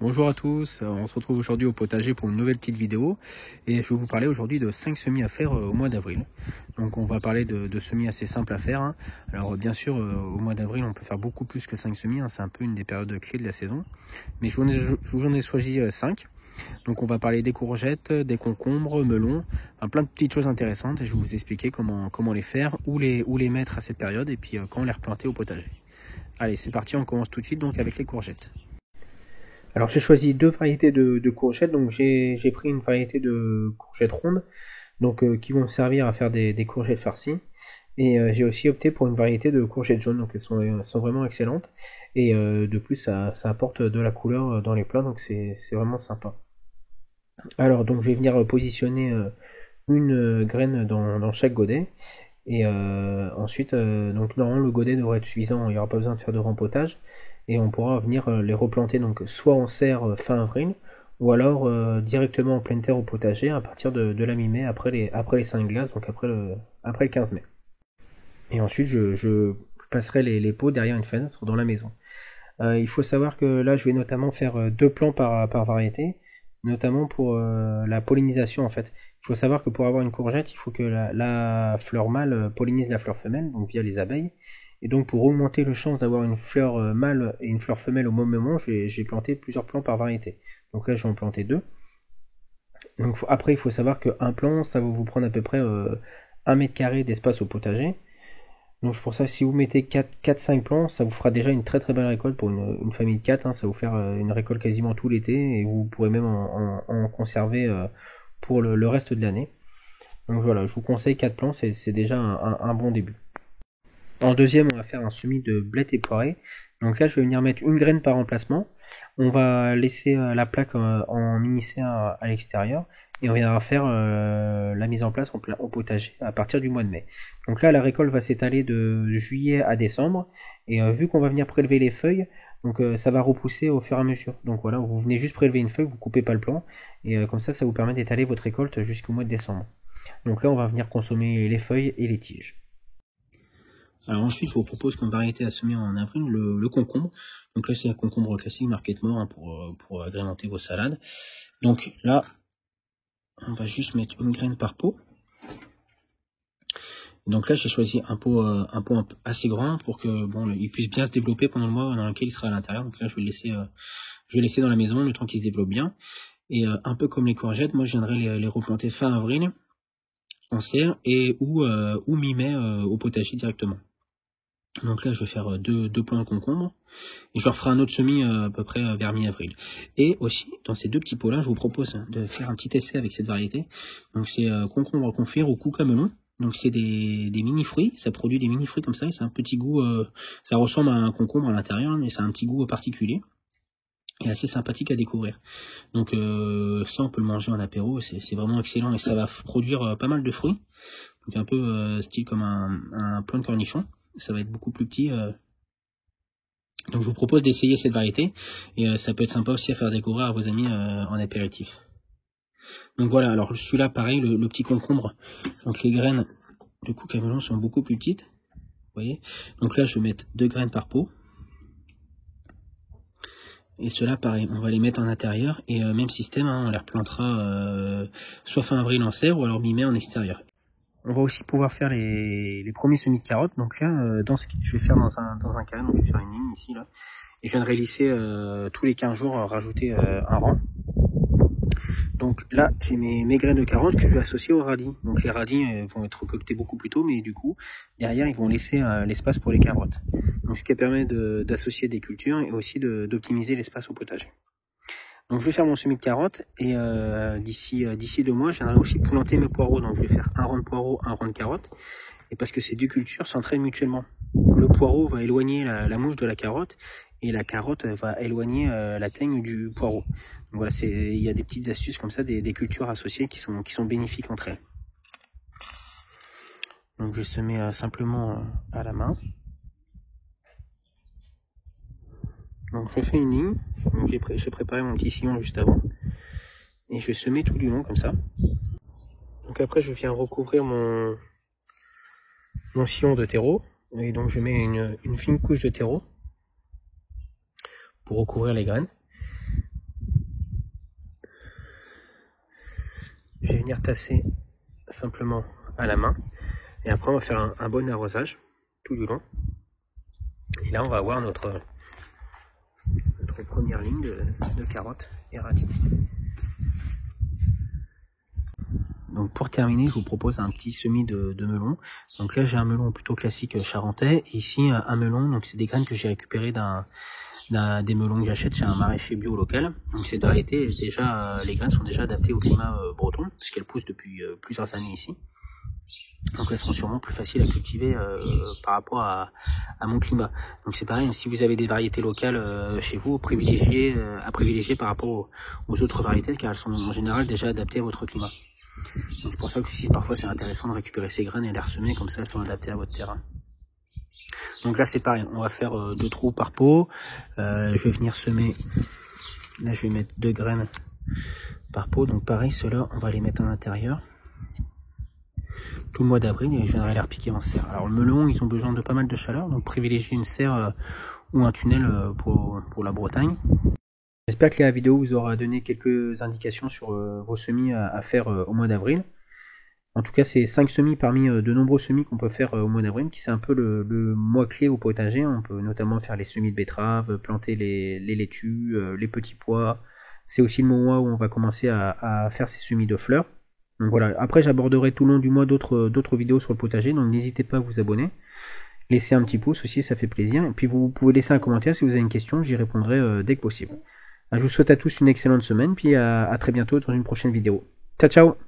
Bonjour à tous, on se retrouve aujourd'hui au potager pour une nouvelle petite vidéo et je vais vous parler aujourd'hui de 5 semis à faire au mois d'avril. Donc on va parler de semis assez simples à faire. Alors bien sûr au mois d'avril on peut faire beaucoup plus que 5 semis, c'est un peu une des périodes clés de la saison. Mais je vous en ai choisi 5. Donc on va parler des courgettes, des concombres, melons, plein de petites choses intéressantes et je vais vous expliquer comment les faire, où les mettre à cette période et puis quand les replanter au potager. Allez c'est parti, on commence tout de suite donc avec les courgettes. Alors j'ai choisi deux variétés de courgettes, donc j'ai pris une variété de courgettes rondes, donc qui vont me servir à faire des courgettes farcies, et j'ai aussi opté pour une variété de courgettes jaunes, donc elles sont vraiment excellentes, et de plus ça apporte de la couleur dans les plats, donc c'est vraiment sympa. Alors donc je vais venir positionner une graine dans chaque godet, et ensuite donc normalement le godet devrait être suffisant, il n'y aura pas besoin de faire de rempotage et on pourra venir les replanter donc soit en serre fin avril ou alors directement en pleine terre au potager à partir de la mi-mai après les 5 glaces, donc après le 15 mai. Et ensuite je passerai les pots derrière une fenêtre dans la maison. Il faut savoir que là je vais notamment faire deux plants par variété, notamment pour la pollinisation en fait. Il faut savoir que pour avoir une courgette, il faut que la fleur mâle pollinise la fleur femelle, donc via les abeilles. Et donc pour augmenter le chance d'avoir une fleur mâle et une fleur femelle au même moment, j'ai planté plusieurs plants par variété. Donc là je vais en planter deux. Donc après il faut savoir qu'un plant ça va vous prendre à peu près 1 mètre carré d'espace au potager. Donc pour ça, si vous mettez 4-5 plants, ça vous fera déjà une très très belle récolte pour une famille de 4. Ça va vous faire une récolte quasiment tout l'été et vous pourrez même en conserver pour le reste de l'année. Donc voilà, je vous conseille 4 plants, c'est déjà un bon début. En deuxième, on va faire un semis de blettes et poirées. Donc là, je vais venir mettre une graine par emplacement. On va laisser la plaque en mini-serre à l'extérieur et on viendra faire la mise en place au potager à partir du mois de mai. Donc là, la récolte va s'étaler de juillet à décembre et vu qu'on va venir prélever les feuilles, donc ça va repousser au fur et à mesure. Donc voilà, vous venez juste prélever une feuille, vous coupez pas le plant et comme ça vous permet d'étaler votre récolte jusqu'au mois de décembre. Donc là, on va venir consommer les feuilles et les tiges. Alors ensuite, je vous propose comme variété à semer en avril le concombre. Donc là, c'est un concombre classique Market More pour agrémenter vos salades. Donc là, on va juste mettre une graine par pot. Donc là, j'ai choisi un pot assez grand pour que il puisse bien se développer pendant le mois dans lequel il sera à l'intérieur. Donc là, je vais le laisser dans la maison le temps qu'il se développe bien. Et un peu comme les courgettes, moi, je viendrai les replanter fin avril en serre et ou mi-mai au potager directement. Donc là, je vais faire deux plants de concombre. Et je leur ferai un autre semis à peu près vers mi-avril. Et aussi, dans ces deux petits pots-là, je vous propose de faire un petit essai avec cette variété. Donc c'est concombre confire ou cuca melon. Donc c'est des mini-fruits, ça produit des mini-fruits comme ça, et c'est un petit goût, ça ressemble à un concombre à l'intérieur, mais c'est un petit goût particulier, et assez sympathique à découvrir. Donc ça, on peut le manger en apéro, c'est vraiment excellent, et ça va produire pas mal de fruits. Donc un peu style comme un plant de cornichon. Ça va être beaucoup plus petit. Donc je vous propose d'essayer cette variété et ça peut être sympa aussi à faire découvrir à vos amis en apéritif. Donc voilà, alors celui-là pareil, le petit concombre, donc les graines de cuca melon sont beaucoup plus petites, vous voyez. Donc là je vais mettre 2 graines par pot. Et ceux-là pareil, on va les mettre en intérieur et même système, on les replantera soit fin avril en serre ou alors mi-mai en extérieur. On va aussi pouvoir faire les premiers semis de carottes. Donc là, je vais faire dans un carré, donc je vais faire une ligne ici là. Et je viendrai lisser tous les 15 jours, rajouter un rang. Donc là, j'ai mes graines de carottes que je vais associer aux radis. Donc les radis vont être concoctés beaucoup plus tôt, mais du coup, derrière, ils vont laisser l'espace pour les carottes. Donc ce qui permet d'associer des cultures et aussi d'optimiser l'espace au potager. Donc je vais faire mon semis de carottes et d'ici 2 mois, je viendrai aussi planter mes poireaux. Donc je vais faire un rang de poireaux, un rang de carottes. Et parce que ces deux cultures s'entraînent mutuellement. Le poireau va éloigner la mouche de la carotte et la carotte va éloigner la teigne du poireau. Donc voilà, il y a des petites astuces comme ça, des cultures associées qui sont bénéfiques entre elles. Donc je vais semer simplement à la main. Donc je fais une ligne, j'ai préparé mon petit sillon juste avant. Et je vais semer tout du long comme ça. Donc après je viens recouvrir mon sillon de terreau. Et donc je mets une fine couche de terreau pour recouvrir les graines. Je vais venir tasser simplement à la main. Et après, on va faire un bon arrosage tout du long. Et là, on va avoir notre première ligne de carottes et radis. Donc pour terminer, je vous propose un petit semis de melon. Donc là, j'ai un melon plutôt classique charentais. Et ici, un melon, donc c'est des graines que j'ai récupérées des melons que j'achète chez un maraîcher bio local. Donc cette variété, déjà, les graines sont déjà adaptées au climat breton, puisqu'elles poussent depuis plusieurs années ici. Donc elles seront sûrement plus faciles à cultiver par rapport à mon climat. Donc c'est pareil, si vous avez des variétés locales chez vous, à privilégier par rapport aux autres variétés, car elles sont en général déjà adaptées à votre climat. Donc c'est pour ça que si parfois c'est intéressant de récupérer ces graines et les ressemer, comme ça elles sont adaptées à votre terrain. Donc là c'est pareil, on va faire 2 trous par pot. Je vais venir semer, là je vais mettre 2 graines par pot. Donc pareil, ceux-là on va les mettre à l'intérieur tout le mois d'avril et je viendrai les repiquer en serre. Alors le melon, ils ont besoin de pas mal de chaleur, donc privilégiez une serre ou un tunnel pour la Bretagne. J'espère que la vidéo vous aura donné quelques indications sur vos semis à faire au mois d'avril. En tout cas, c'est 5 semis parmi de nombreux semis qu'on peut faire au mois d'avril, qui c'est un peu le mois clé au potager. On peut notamment faire les semis de betteraves, planter les laitues, les petits pois. C'est aussi le mois où on va commencer à faire ces semis de fleurs. Donc voilà, après j'aborderai tout le long du mois d'autres vidéos sur le potager, donc n'hésitez pas à vous abonner. Laissez un petit pouce aussi, ça fait plaisir. Et puis vous pouvez laisser un commentaire si vous avez une question, j'y répondrai dès que possible. Je vous souhaite à tous une excellente semaine, puis à très bientôt dans une prochaine vidéo. Ciao ciao!